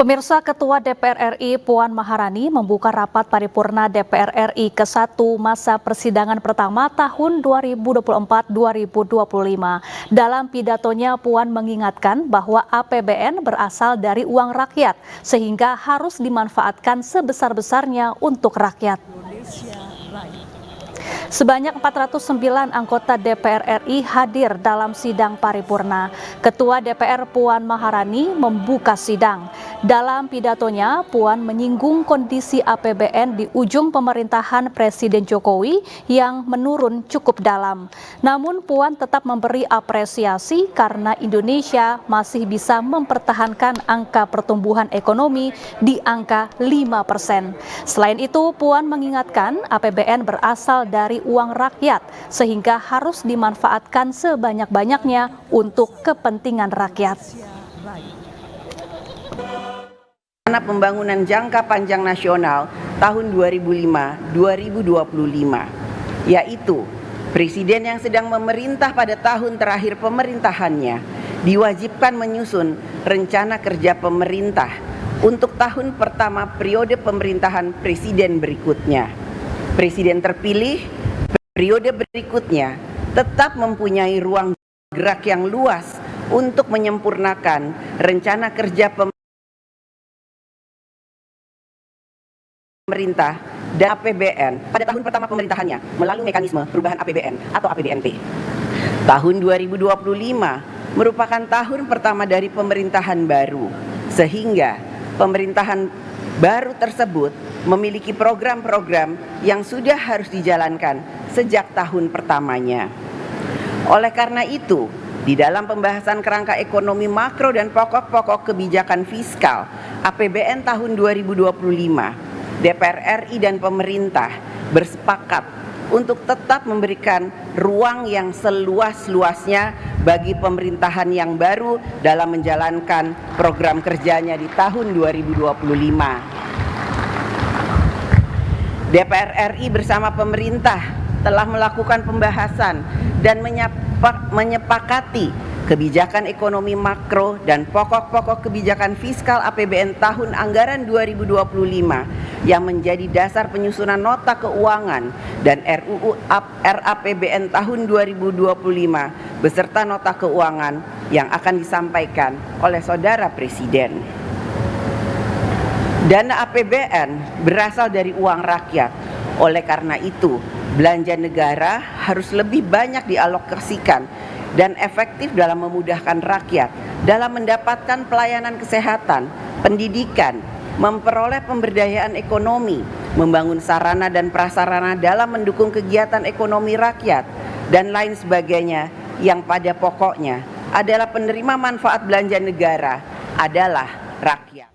Pemirsa, Ketua DPR RI Puan Maharani membuka rapat paripurna DPR RI ke-1 masa persidangan pertama tahun 2024-2025. Dalam pidatonya, Puan mengingatkan bahwa APBN berasal dari uang rakyat, sehingga harus dimanfaatkan sebesar-besarnya untuk rakyat. Sebanyak 409 anggota DPR RI hadir dalam sidang paripurna. Ketua DPR Puan Maharani membuka sidang. Dalam pidatonya, Puan menyinggung kondisi APBN di ujung pemerintahan Presiden Jokowi yang menurun cukup dalam. Namun Puan tetap memberi apresiasi karena Indonesia masih bisa mempertahankan angka pertumbuhan ekonomi di angka 5%. Selain itu, Puan mengingatkan APBN berasal dari uang rakyat, sehingga harus dimanfaatkan sebanyak-banyaknya untuk kepentingan rakyat. Pembangunan jangka panjang nasional tahun 2005-2025, yaitu Presiden yang sedang memerintah pada tahun terakhir pemerintahannya diwajibkan menyusun rencana kerja pemerintah untuk tahun pertama periode pemerintahan Presiden berikutnya. Presiden terpilih periode berikutnya tetap mempunyai ruang gerak yang luas untuk menyempurnakan rencana kerja pemerintah dan APBN pada tahun pertama pemerintahannya melalui mekanisme perubahan APBN atau APBNP. Tahun 2025 merupakan tahun pertama dari pemerintahan baru, sehingga pemerintahan baru tersebut memiliki program-program yang sudah harus dijalankan sejak tahun pertamanya. Oleh karena itu, di dalam pembahasan kerangka ekonomi makro dan pokok-pokok kebijakan fiskal APBN tahun 2025, DPR RI dan pemerintah bersepakat untuk tetap memberikan ruang yang seluas-luasnya bagi pemerintahan yang baru dalam menjalankan program kerjanya di tahun 2025. DPR RI bersama pemerintah telah melakukan pembahasan dan menyepakati kebijakan ekonomi makro dan pokok-pokok kebijakan fiskal APBN tahun anggaran 2025 yang menjadi dasar penyusunan nota keuangan dan RUU RAPBN tahun 2025 beserta nota keuangan yang akan disampaikan oleh Saudara Presiden. Dana APBN berasal dari uang rakyat. Oleh karena itu, belanja negara harus lebih banyak dialokasikan dan efektif dalam memudahkan rakyat dalam mendapatkan pelayanan kesehatan, pendidikan, memperoleh pemberdayaan ekonomi, membangun sarana dan prasarana dalam mendukung kegiatan ekonomi rakyat, dan lain sebagainya, yang pada pokoknya adalah penerima manfaat belanja negara adalah rakyat.